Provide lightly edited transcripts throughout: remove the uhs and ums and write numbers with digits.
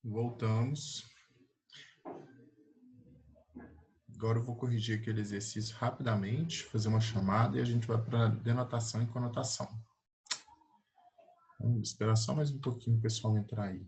Voltamos. Agora eu vou corrigir aquele exercício rapidamente, fazer uma chamada e a gente vai para denotação e conotação. Vamos esperar só mais um pouquinho o pessoal entrar aí.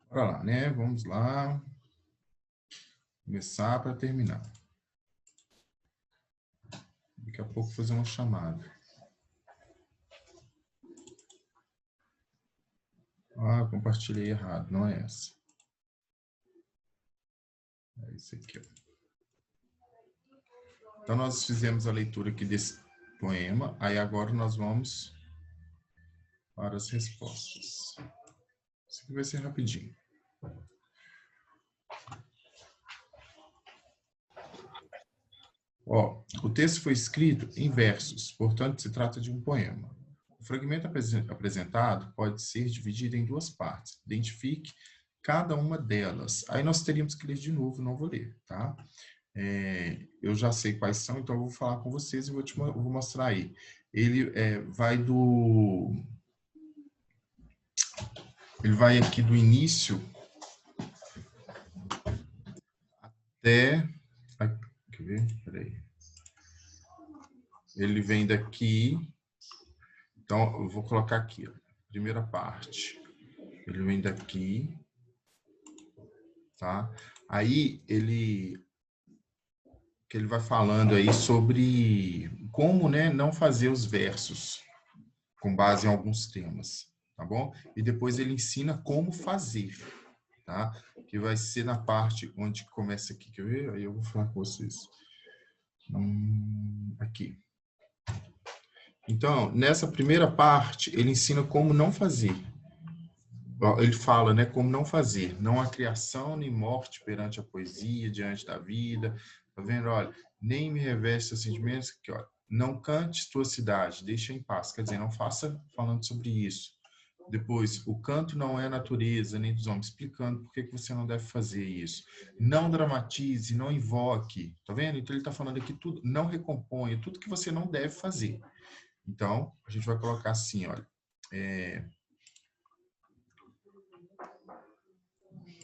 Bora lá, né? Vamos lá. Começar para terminar. Daqui a pouco fazer uma chamada. Ah, compartilhei errado, não é essa. É isso aqui, ó. Então, nós fizemos a leitura aqui desse poema, aí agora nós vamos para as respostas. Isso aqui vai ser rapidinho. Ó, o texto foi escrito em versos, portanto, se trata de um poema. O fragmento apresentado pode ser dividido em duas partes. Identifique cada uma delas. Aí nós teríamos que ler de novo, não vou ler, tá? Eu já sei quais são, então eu vou falar com vocês e vou mostrar aí. Ele vai aqui do início até... Quer ver? Peraí. Ele vem daqui... Então, eu vou colocar aqui, ó, primeira parte. Ele vem daqui, tá? Aí, ele vai falando aí sobre como, né, não fazer os versos com base em alguns temas, tá bom? E depois ele ensina como fazer, tá? Que vai ser na parte onde começa aqui, quer ver? Aí eu vou falar com vocês. Aqui. Então, nessa primeira parte, ele ensina como não fazer. Ele fala, né, como não fazer. Não há criação nem morte perante a poesia, diante da vida. Tá vendo? Olha, nem me reveste seus sentimentos. Aqui, ó, não cante tua cidade, deixa em paz. Quer dizer, não faça falando sobre isso. Depois, o canto não é natureza nem dos homens, explicando por que você não deve fazer isso. Não dramatize, não invoque. Tá vendo? Então, ele está falando aqui tudo, não recomponha, tudo que você não deve fazer. Então, a gente vai colocar assim, olha.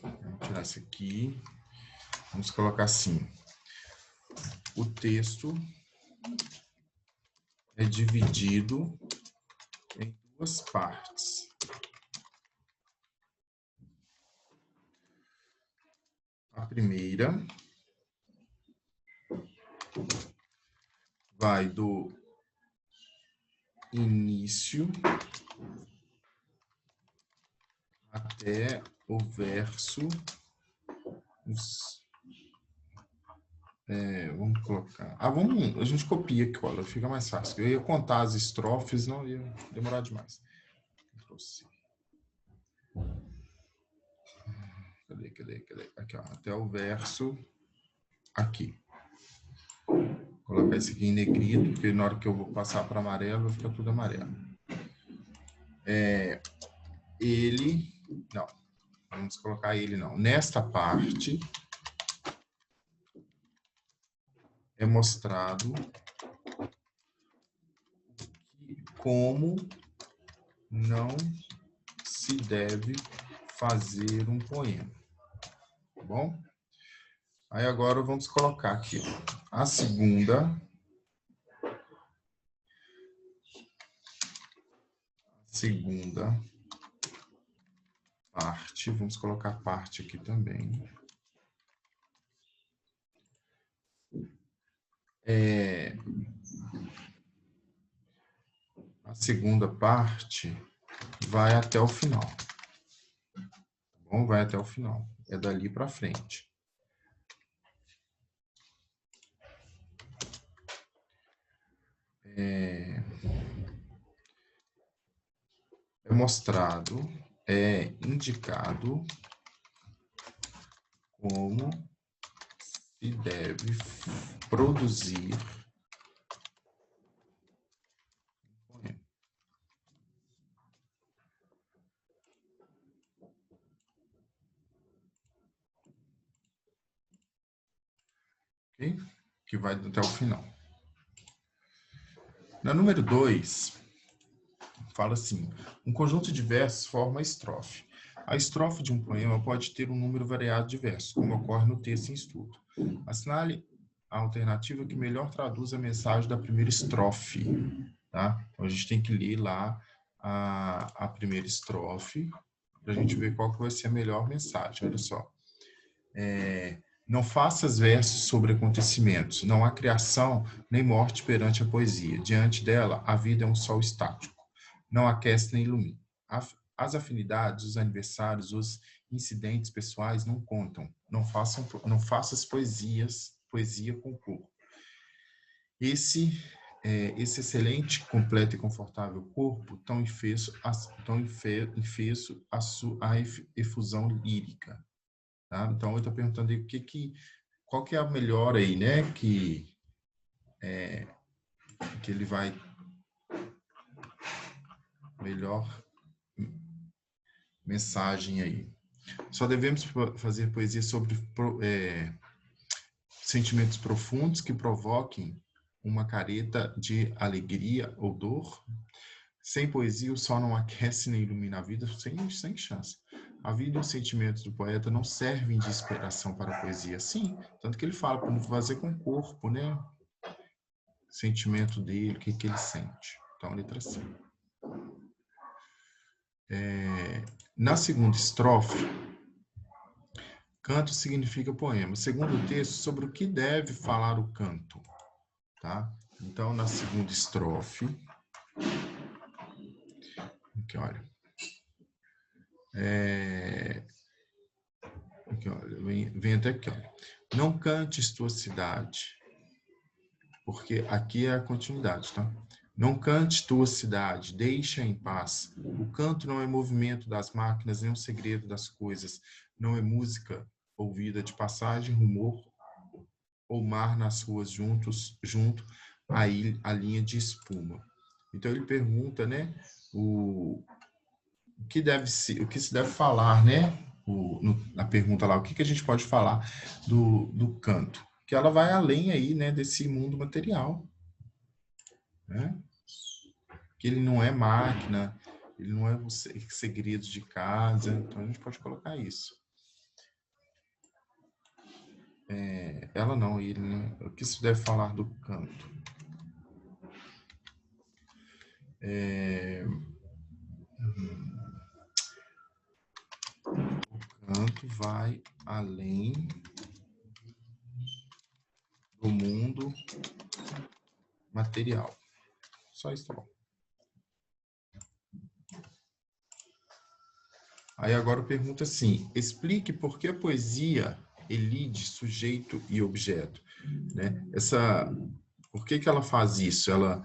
Vamos tirar isso aqui. Vamos colocar assim. O texto é dividido em duas partes. A primeira vai do início até o verso. Vamos colocar. A gente copia aqui, olha, fica mais fácil. Eu ia contar as estrofes, não ia demorar demais. Cadê? Aqui, ó, até o verso aqui. Vou colocar esse aqui em negrito, porque na hora que eu vou passar para amarelo, vai ficar tudo amarelo. Não, vamos colocar ele não. Nesta parte, é mostrado como não se deve fazer um poema, tá bom? Aí agora vamos colocar aqui a segunda parte, vamos colocar parte aqui também. A segunda parte vai até o final. Tá bom? Vai até o final. É dali para frente. É mostrado, é indicado como se deve produzir um poema. Ok? Que vai até o final. Na número 2, fala assim: um conjunto de versos forma a estrofe. A estrofe de um poema pode ter um número variado de versos, como ocorre no texto em estudo. Assinale a alternativa que melhor traduz a mensagem da primeira estrofe. Tá? Então, a gente tem que ler lá a primeira estrofe para a gente ver qual que vai ser a melhor mensagem. Olha só. Não faças versos sobre acontecimentos. Não há criação nem morte perante a poesia. Diante dela, a vida é um sol estático. Não aquece nem ilumina. As afinidades, os aniversários, os incidentes pessoais não contam. Não faças poesia com corpo. Esse excelente, completo e confortável corpo, tão infeso a efusão lírica. Tá? Então, eu estou perguntando aí qual que é a melhor aí, né? Que ele vai... Melhor mensagem aí. Só devemos fazer poesia sobre sentimentos profundos que provoquem uma careta de alegria ou dor. Sem poesia, o sol não aquece nem ilumina a vida, sem chance. A vida e os sentimentos do poeta não servem de inspiração para a poesia. Sim, tanto que ele fala como fazer com o corpo, né? O sentimento dele, o que ele sente. Então, letra C. Na segunda estrofe, canto significa poema. Segundo o texto, sobre o que deve falar o canto. Tá? Então, na segunda estrofe, aqui, olha. Aqui, olha, vem até aqui, olha. Não cantes tua cidade, porque aqui é a continuidade, tá? Não cantes tua cidade, deixa em paz. O canto não é movimento das máquinas, nem um segredo das coisas. Não é música ouvida de passagem, rumor ou mar nas ruas junto à linha de espuma. Então ele pergunta, né, o que se deve falar, né, na pergunta lá, o que a gente pode falar do canto? Que ela vai além aí, né, desse mundo material, né? Que ele não é máquina, ele não é segredos de casa, então a gente pode colocar isso. Ela não, ele, né? O que se deve falar do canto? O canto vai além do mundo material. Só isso tá bom. Aí agora pergunta assim: explique por que a poesia elide sujeito e objeto, né? Por que ela faz isso? Ela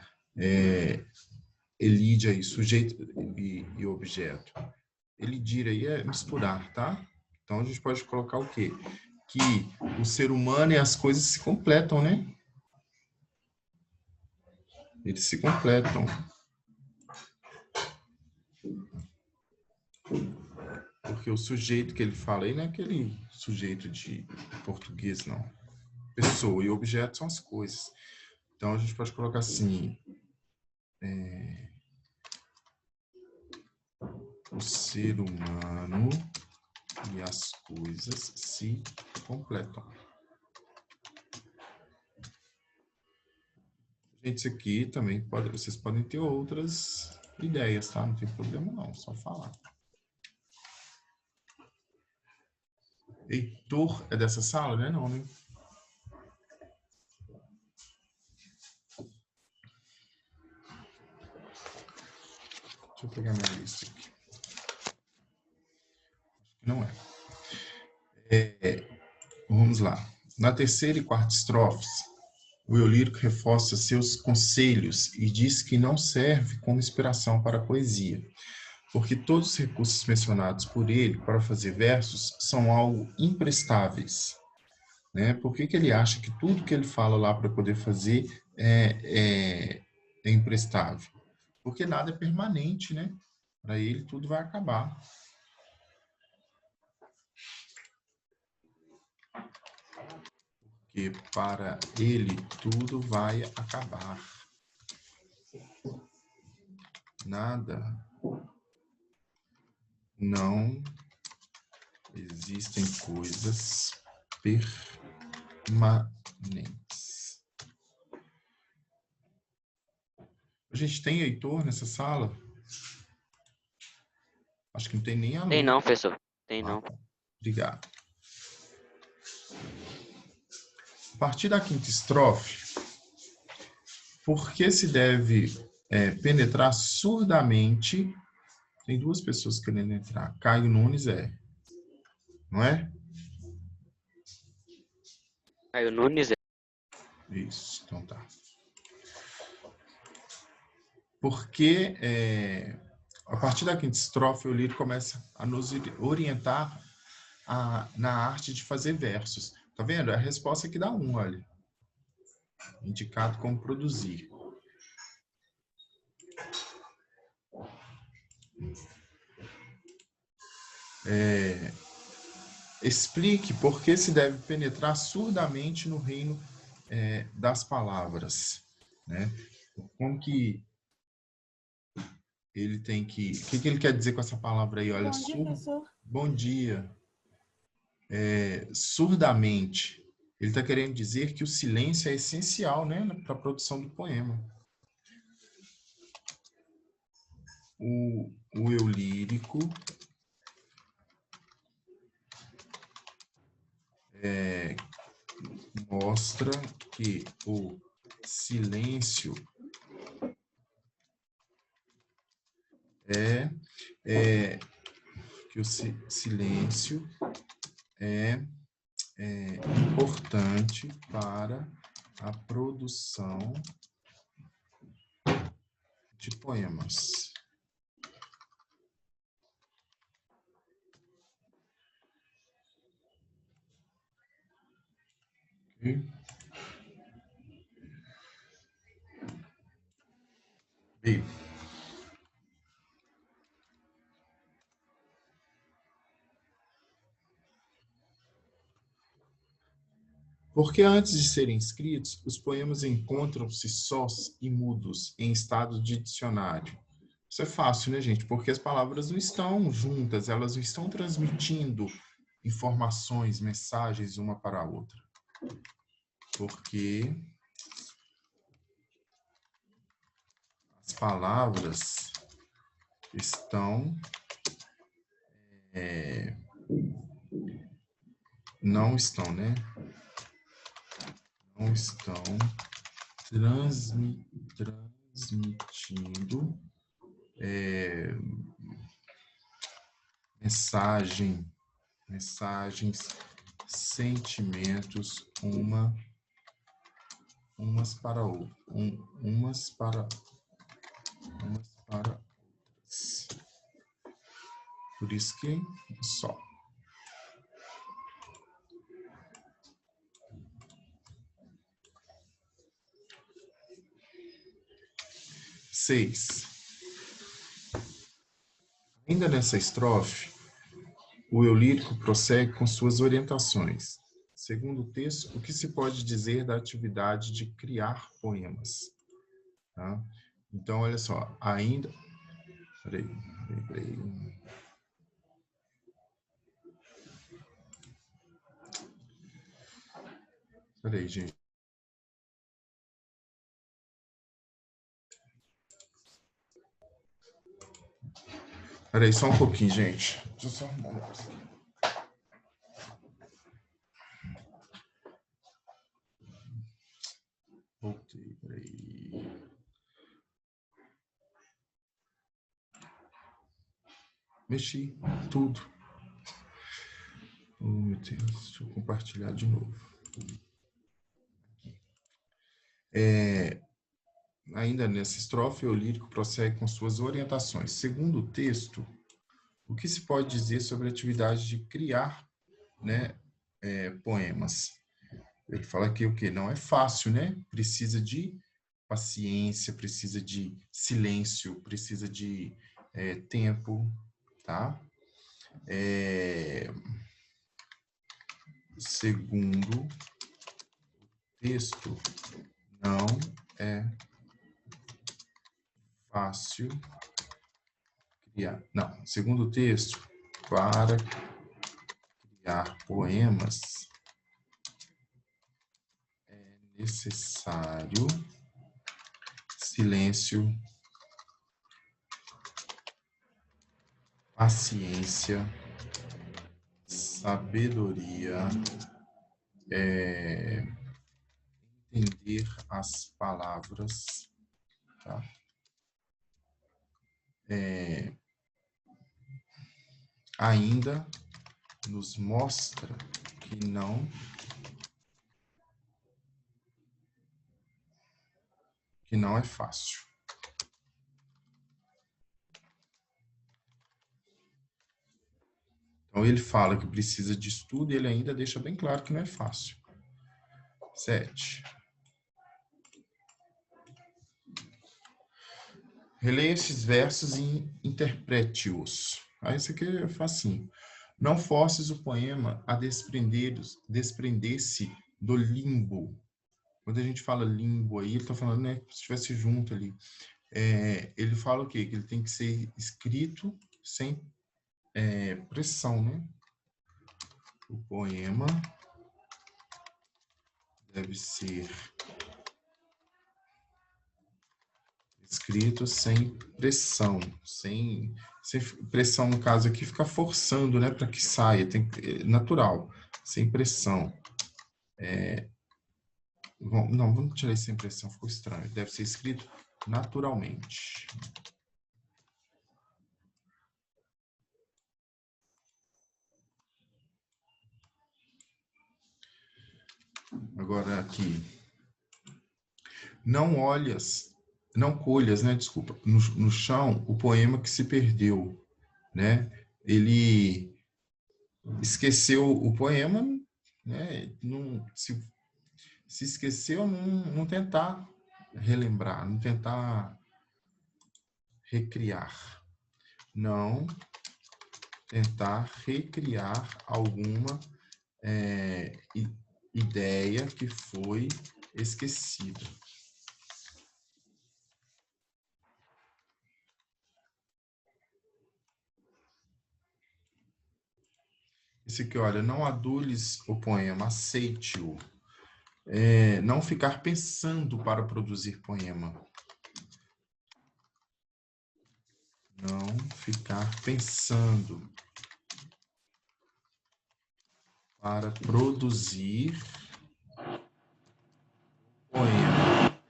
elide aí sujeito e objeto. Elidir aí é misturar, tá? Então a gente pode colocar o quê? Que o ser humano e as coisas se completam, né? Eles se completam. Porque o sujeito que ele fala aí não é aquele sujeito de português, não. pessoa e objeto são as coisas. Então, a gente pode colocar assim, o ser humano e as coisas se completam. Gente, isso aqui também pode, vocês podem ter outras ideias, tá? Não tem problema não, só falar. Heitor é dessa sala, né? Não, né? Deixa eu pegar minha lista aqui. Não é. Vamos lá. Na terceira e quarta estrofes, o eu lírico reforça seus conselhos e diz que não serve como inspiração para a poesia, porque todos os recursos mencionados por ele para fazer versos são algo imprestáveis. Né? Por que ele acha que tudo que ele fala lá para poder fazer é imprestável? Porque nada é permanente, né? Para ele tudo vai acabar. Porque para ele tudo vai acabar. Nada. Não existem coisas permanentes. A gente tem Heitor nessa sala? Acho que não tem nem a Tem Lu. não, professor. Tem não. Obrigado. A partir da quinta estrofe, por que se deve penetrar surdamente? Tem duas pessoas querendo entrar. Caio Nunes não é? Caio Nunes Isso, então tá. Porque a partir da quinta estrofe, o lírico começa a nos orientar na arte de fazer versos. Tá vendo? A resposta aqui dá olha. Indicado como produzir. Explique por que se deve penetrar surdamente no reino das palavras. Né? Como que ele tem que... O que ele quer dizer com essa palavra aí? Olha, bom dia, professor. Bom dia. Surdamente. Ele está querendo dizer que o silêncio é essencial, né, para a produção do poema. O eu lírico mostra que o silêncio silêncio é importante para a produção de poemas. Okay? Bem, porque antes de serem escritos, os poemas encontram-se sós e mudos em estado de dicionário. Isso é fácil, né, gente? Porque as palavras não estão juntas, elas não estão transmitindo informações, mensagens uma para a outra. Porque as palavras estão... não estão, né? Não estão transmitindo mensagens, sentimentos umas para outras. Por isso que só. Seis. Ainda nessa estrofe, o eu lírico prossegue com suas orientações. Segundo texto, o que se pode dizer da atividade de criar poemas? Tá? Então, olha só, ainda... Peraí. Peraí, gente. Peraí, só um pouquinho, gente. Deixa eu só arrumar um negócio aqui. Voltei, peraí. Mexi tudo. Oh, meu Deus, deixa eu compartilhar de novo. Ainda nessa estrofe, o lírico prossegue com suas orientações. Segundo o texto, o que se pode dizer sobre a atividade de criar, né, poemas? Ele fala que o quê? Não é fácil, né? Precisa de paciência, precisa de silêncio, precisa de tempo, tá? Segundo o texto, não é fácil criar. Não, segundo o texto, para criar poemas é necessário silêncio, paciência, sabedoria, entender as palavras, tá? Ainda nos mostra que não é fácil. Então, ele fala que precisa de estudo e ele ainda deixa bem claro que não é fácil. 7. Releia esses versos e interprete-os. Aí isso aqui é facinho. Não forces o poema a desprender-se do limbo. Quando a gente fala limbo aí, ele está falando, né, se estivesse junto ali. Ele fala o quê? Que ele tem que ser escrito sem pressão, né? O poema deve ser escrito sem pressão, sem pressão, no caso aqui, fica forçando, né, para que saia, natural, sem pressão. Não, vamos tirar isso sem pressão, ficou estranho. Deve ser escrito naturalmente. Agora aqui. Não colhas, né, desculpa, no chão o poema que se perdeu, né? Ele esqueceu o poema, né? Não, se esqueceu, não tentar relembrar, não tentar recriar. Não tentar recriar alguma ideia que foi esquecida. Esse aqui, olha, não adules o poema, aceite-o. Não ficar pensando para produzir poema. Não ficar pensando para produzir poema.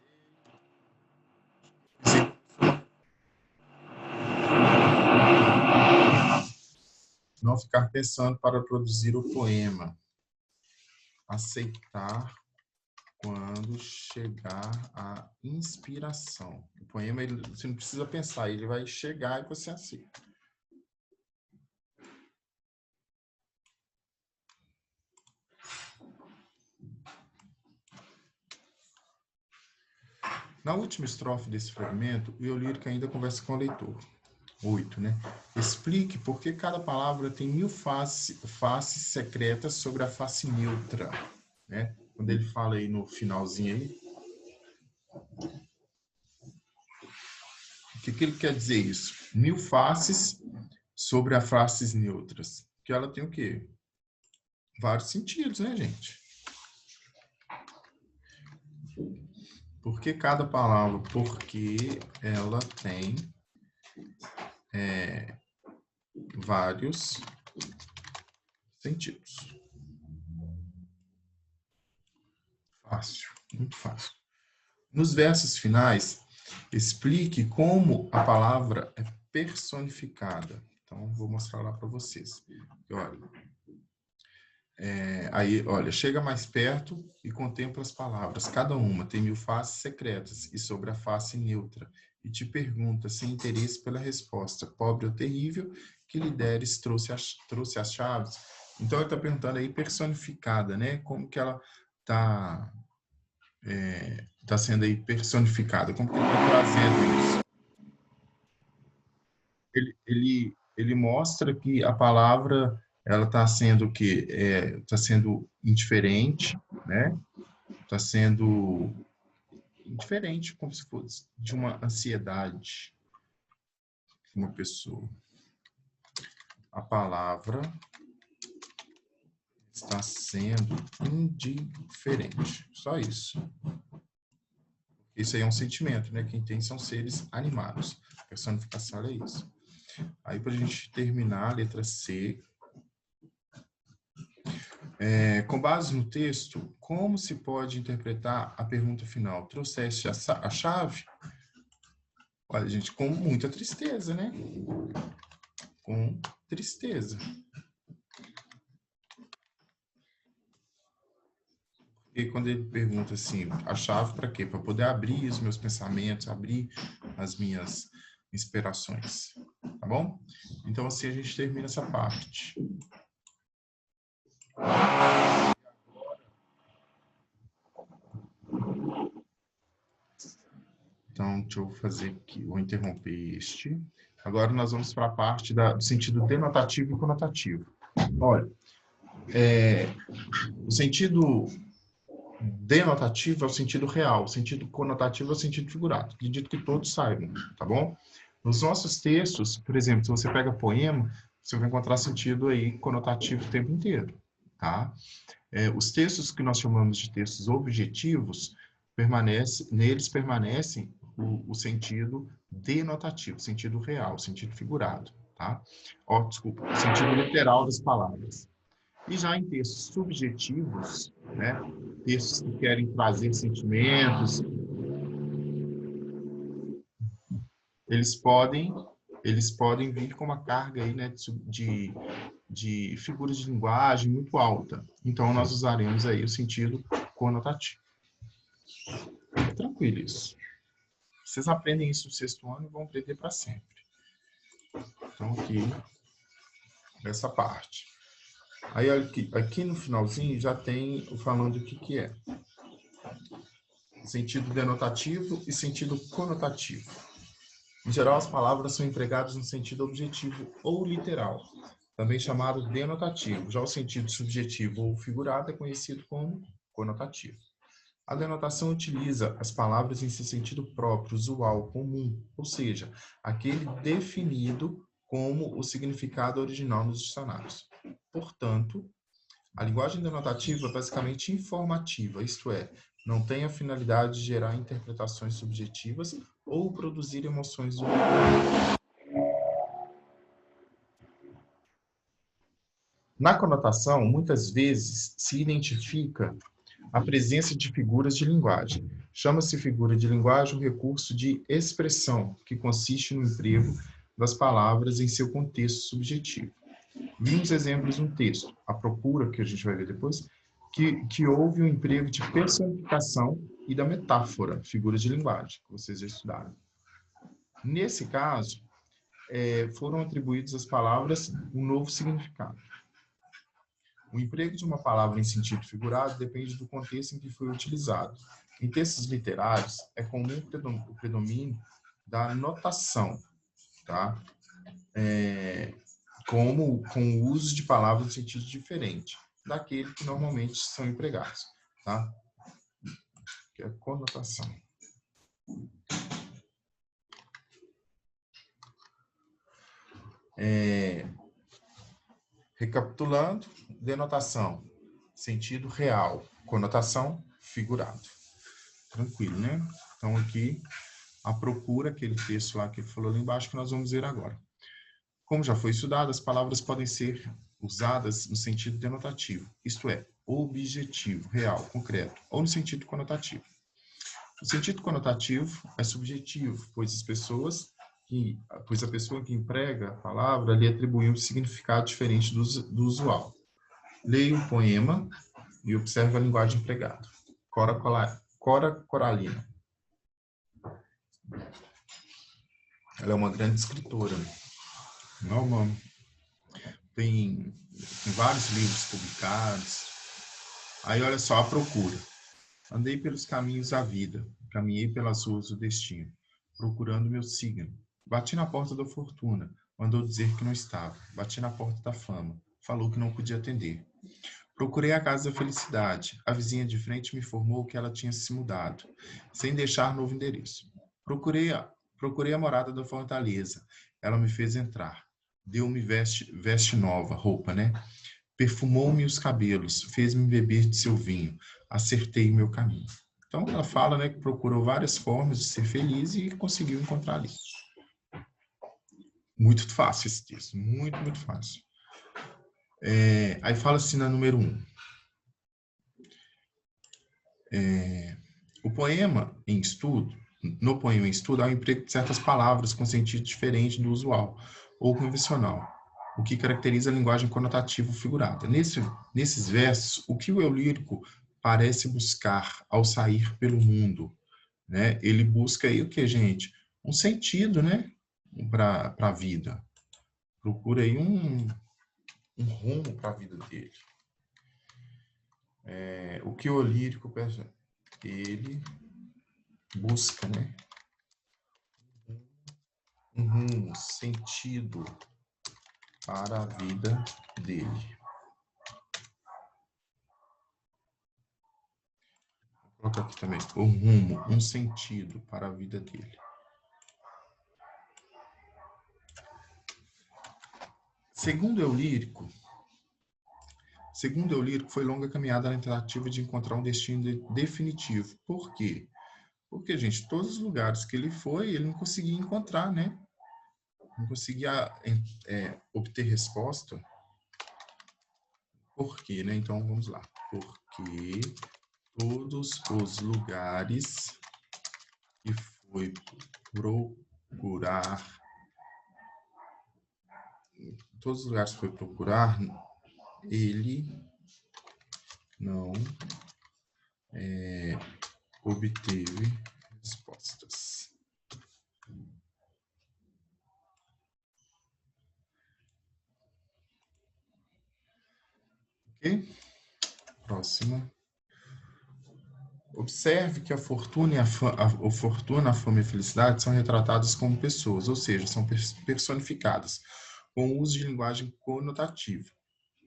Não ficar pensando para produzir o poema. Aceitar quando chegar a inspiração. O poema, você não precisa pensar, ele vai chegar e você aceita. Na última estrofe desse fragmento, o eu lírico ainda conversa com o leitor. 8, né? Explique por que cada palavra tem 1000 faces secretas sobre a face neutra, né? Quando ele fala aí no finalzinho aí, o que ele quer dizer isso? 1000 faces sobre as faces neutras. Que ela tem o quê? Vários sentidos, né, gente? Por que cada palavra? Porque ela tem vários sentidos. Fácil, muito fácil. Nos versos finais, explique como a palavra é personificada. Então, vou mostrar lá para vocês. Olha, chega mais perto e contempla as palavras. Cada uma tem 1000 faces secretas e sobre a face neutra. E te pergunta, sem interesse pela resposta, pobre ou terrível, que lhe deres trouxe as chaves. Então, ele está perguntando aí personificada, né? Como que ela está sendo aí personificada? Como que ele está trazendo isso? Ele mostra que a palavra ela está sendo que está sendo indiferente, né? Está sendo indiferente, como se fosse de uma ansiedade de uma pessoa. A palavra está sendo indiferente. Só isso. Isso aí é um sentimento, né? Quem tem são seres animados. A personificação é isso. Aí, para a gente terminar, a letra C. Com base no texto, como se pode interpretar a pergunta final? Trouxeste a chave? Olha, gente, com muita tristeza, né? Com tristeza. E quando ele pergunta assim, a chave para quê? Para poder abrir os meus pensamentos, abrir as minhas inspirações. Tá bom? Então, assim a gente termina essa parte. Então, deixa eu fazer aqui, vou interromper este. Agora nós vamos para a parte do sentido denotativo e conotativo. Olha, o sentido denotativo é o sentido real, o sentido conotativo é o sentido figurado. Acredito que todos saibam, tá bom? Nos nossos textos, por exemplo, se você pega poema, você vai encontrar sentido aí conotativo o tempo inteiro, tá? Os textos que nós chamamos de textos objetivos, neles permanecem o sentido denotativo, o sentido real, o sentido figurado, tá? Desculpa, o sentido literal das palavras. E já em textos subjetivos, né, textos que querem trazer sentimentos, eles podem vir com uma carga aí, né, de figuras de linguagem muito alta. Então, nós usaremos aí o sentido conotativo. É tranquilo isso. Vocês aprendem isso no 6º ano e vão aprender para sempre. Então, aqui, essa parte. Aí, aqui no finalzinho, já tem falando o que é. Sentido denotativo e sentido conotativo. Em geral, as palavras são empregadas no sentido objetivo ou literal, também chamado denotativo. Já o sentido subjetivo ou figurado é conhecido como conotativo. A denotação utiliza as palavras em seu sentido próprio, usual, comum, ou seja, aquele definido como o significado original nos dicionários. Portanto, a linguagem denotativa é basicamente informativa, isto é, não tem a finalidade de gerar interpretações subjetivas ou produzir emoções do leitor. Na conotação, muitas vezes se identifica a presença de figuras de linguagem. Chama-se figura de linguagem um recurso de expressão, que consiste no emprego das palavras em seu contexto subjetivo. Vimos exemplos no texto, a procura, que a gente vai ver depois, que houve um emprego de personificação e da metáfora, figuras de linguagem, que vocês já estudaram. Nesse caso, foram atribuídos às palavras um novo significado. O emprego de uma palavra em sentido figurado depende do contexto em que foi utilizado. Em textos literários, é comum o predomínio da notação, tá? como com o uso de palavras em sentido diferente daquele que normalmente são empregados, tá? Que é a conotação. Recapitulando, denotação, sentido real, conotação, figurado. Tranquilo, né? Então, aqui, a procura, aquele texto lá que ele falou lá embaixo, que nós vamos ver agora. Como já foi estudado, as palavras podem ser usadas no sentido denotativo, isto é, objetivo, real, concreto, ou no sentido conotativo. O sentido conotativo é subjetivo, pois a pessoa que emprega a palavra lhe atribui um significado diferente do usual. Leia o poema e observe a linguagem empregada. Cora Coralina. Ela é uma grande escritora. Tem vários livros publicados. Aí, olha só, a procura. Andei pelos caminhos da vida, caminhei pelas ruas do destino, procurando meu signo. Bati na porta da fortuna, mandou dizer que não estava. Bati na porta da fama, falou que não podia atender. Procurei a casa da felicidade. A vizinha de frente me informou que ela tinha se mudado, sem deixar novo endereço. Procurei a morada da fortaleza. Ela me fez entrar. Deu-me veste nova, roupa, né? Perfumou-me os cabelos, fez-me beber de seu vinho. Acertei meu caminho. Então, ela fala, né, que procurou várias formas de ser feliz e conseguiu encontrar ali. Muito fácil esse texto, muito, muito fácil. Aí fala assim na número 1. No poema em estudo, há o emprego de certas palavras com sentido diferente do usual ou convencional, o que caracteriza a linguagem conotativa figurada. Nesses versos, o que o eu lírico parece buscar ao sair pelo mundo, né? Ele busca aí o que, gente? Um sentido, né? Para a vida. Procura aí um rumo para a vida dele. O que o lírico ele busca, né? Um rumo, sentido para a vida dele. Vou colocar aqui também, um rumo, um sentido para a vida dele. Segundo eu lírico, foi longa caminhada na tentativa de encontrar um destino definitivo. Por quê? Porque, gente, todos os lugares que ele foi, ele não conseguia encontrar, né? Não conseguia obter resposta. Por quê, né? Então, vamos lá. Porque todos os lugares que foi procurar, ele não obteve respostas. Ok? Próximo. Observe que a fortuna, a fama e a felicidade são retratadas como pessoas, ou seja, são personificadas, com o uso de linguagem conotativa.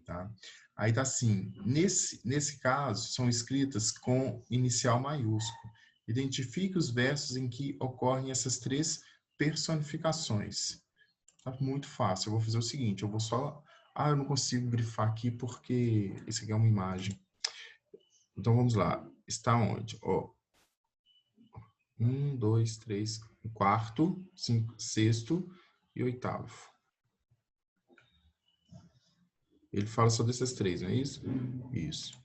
Tá? Aí tá assim, nesse caso, são escritas com inicial maiúsculo. Identifique os versos em que ocorrem essas três personificações. Tá muito fácil, eu vou fazer o seguinte, eu vou só... eu não consigo grifar aqui porque isso aqui é uma imagem. Então, vamos lá. Está onde? Ó, 1, 2, 3, quarto, sexto e oitavo. Ele fala só desses três, não é isso? Isso.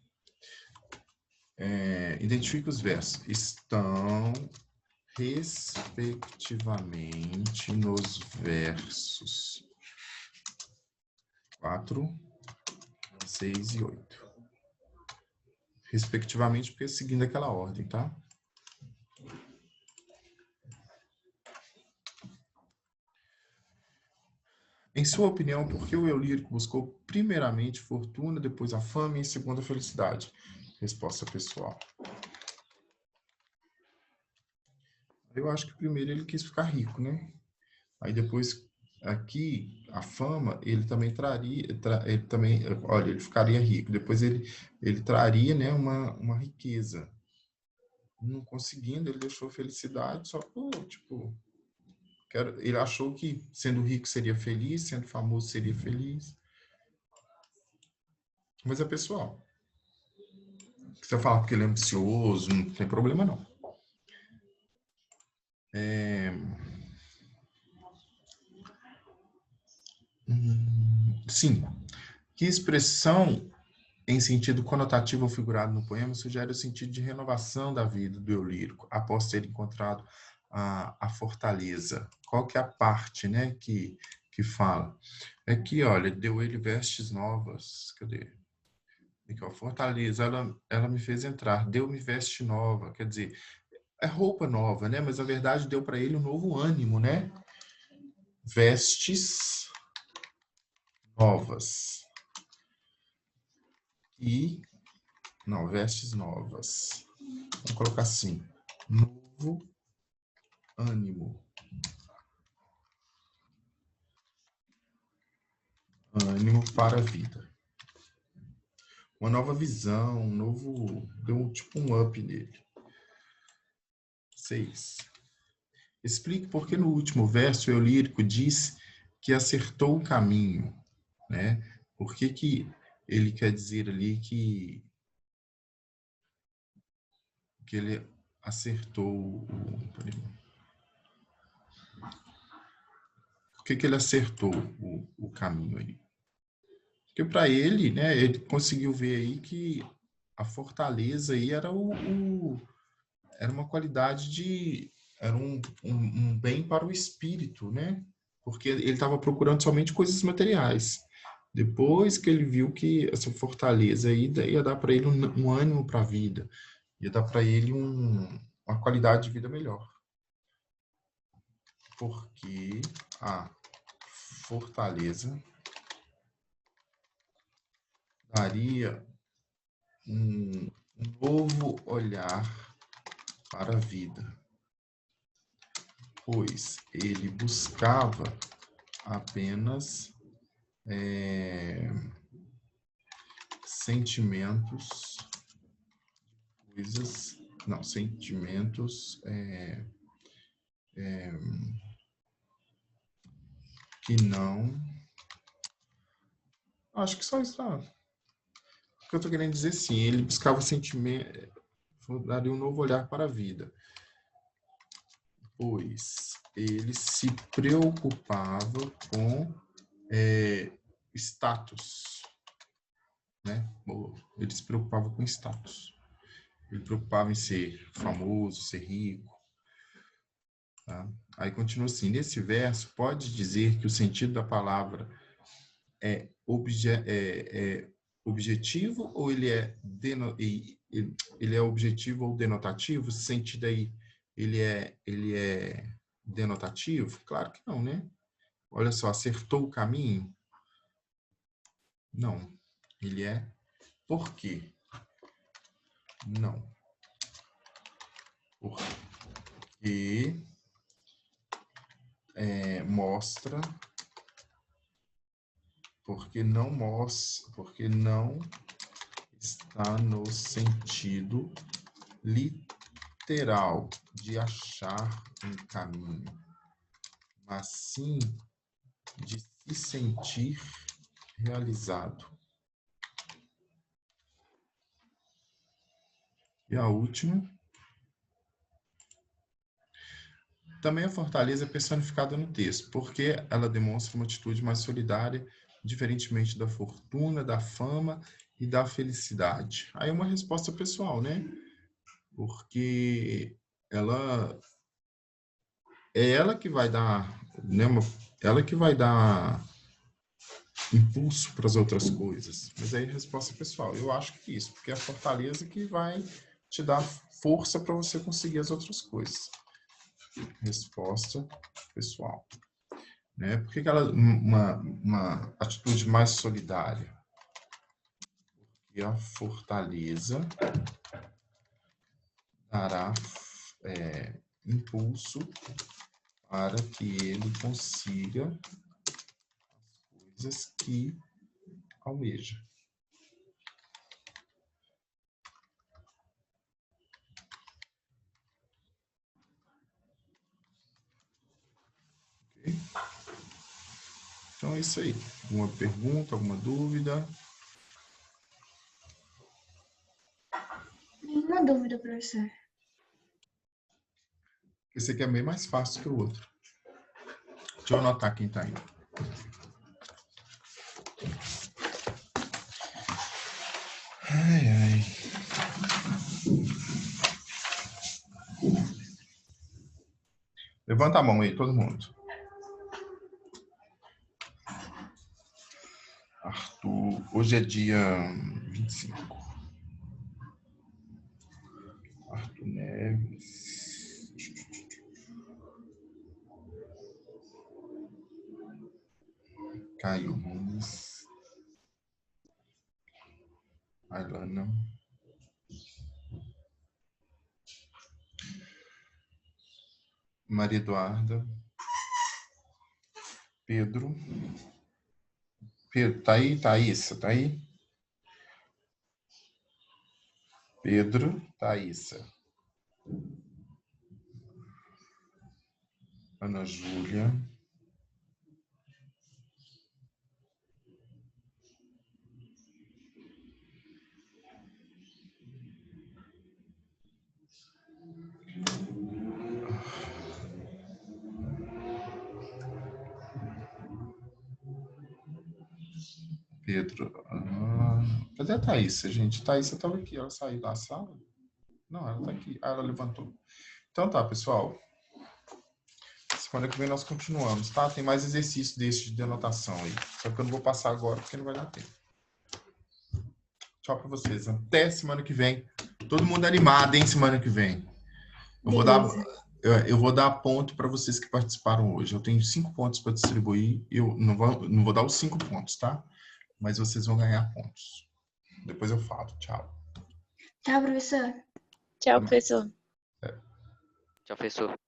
Identifique os versos. Estão, respectivamente, nos versos 4, 6 e 8. Respectivamente, porque seguindo aquela ordem, tá? Em sua opinião, por que o eu lírico buscou primeiramente fortuna, depois a fama e em segundo a felicidade? Resposta pessoal. Eu acho que primeiro ele quis ficar rico, né? Aí depois, aqui, a fama, ele também traria, ele também, olha, ele ficaria rico. Depois ele traria, né, uma riqueza. Não conseguindo, ele deixou felicidade só por, tipo, ele achou que sendo rico seria feliz, sendo famoso seria feliz. Mas é pessoal. Se você falar porque ele é ambicioso, não tem problema não. Sim. Que expressão em sentido conotativo ou figurado no poema sugere o sentido de renovação da vida do eu lírico, após ter encontrado a fortaleza. Qual que é a parte, né, que fala? É que, olha, deu ele vestes novas. Cadê? Aqui, ó, fortaleza, ela me fez entrar, deu-me veste nova. Quer dizer, é roupa nova, né? Mas, na verdade, deu para ele um novo ânimo, né? Vestes novas. E, não, vestes novas. Vamos colocar assim, novo ânimo. Ânimo para a vida. Uma nova visão, um novo... Deu tipo um up nele. 6. Explique por que no último verso o eu lírico diz que acertou o caminho, né? Por que ele quer dizer ali que ele acertou por que ele acertou o caminho aí? Porque para ele, né, ele conseguiu ver aí que a fortaleza aí era era uma qualidade de... Era um bem para o espírito, né? Porque ele estava procurando somente coisas materiais. Depois que ele viu que essa fortaleza aí ia dar para ele um ânimo para a vida, ia dar para ele uma qualidade de vida melhor. Porque a fortaleza daria um novo olhar para a vida, pois ele buscava apenas sentimentos, coisas, não, sentimentos que não... Acho que só isso, tá? O que eu estou querendo dizer, sim, ele buscava sentimento, daria um novo olhar para a vida, pois ele se preocupava com status, né? Ele se preocupava com status. Ele se preocupava em ser famoso, ser rico. Tá? Aí continua assim, nesse verso, pode dizer que o sentido da palavra é objetivo ou ele é objetivo ou denotativo? Esse sentido aí, ele é denotativo? Claro que não, né? Olha só, acertou o caminho? Não. Ele é por quê? Não. Porque mostra, porque não está no sentido literal de achar um caminho, mas sim de se sentir realizado. E a última. Também a fortaleza é personificada no texto, porque ela demonstra uma atitude mais solidária, diferentemente da fortuna, da fama e da felicidade. Aí é uma resposta pessoal, né? Porque ela que vai dar, né, ela que vai dar impulso para as outras coisas. Mas aí resposta pessoal. Eu acho que é isso, porque é a fortaleza que vai te dar força para você conseguir as outras coisas. Resposta pessoal. Né? Por que ela uma atitude mais solidária? Porque a fortaleza dará impulso para que ele consiga coisas que almeja. Ok? Então é isso aí. Alguma pergunta, alguma dúvida? Nenhuma dúvida, professor. Esse aqui é bem mais fácil que o outro. Deixa eu anotar quem está indo. Ai, ai. Levanta a mão aí, todo mundo. Arthur, hoje é dia 25. Arthur Neves. Caio Nunes. Ailana. Maria Eduarda. Pedro. Pedro, tá aí? Thaísa, tá aí? Pedro, Thaísa. Ana Júlia. Pedro. Cadê a Thaísa, gente? A Thaísa estava aqui, ela saiu da sala? Não, ela está aqui. Ah, ela levantou. Então tá, pessoal. Semana que vem nós continuamos, tá? Tem mais exercício desse de anotação aí. Só que eu não vou passar agora porque não vai dar tempo. Tchau para vocês. Até semana que vem. Todo mundo animado, hein? Semana que vem. Eu vou dar ponto para vocês que participaram hoje. Eu tenho 5 pontos para distribuir. Eu não vou dar os 5 pontos, tá? Mas vocês vão ganhar pontos. Depois eu falo. Tchau. Tchau, professor. Tchau, professor. Tchau, professor.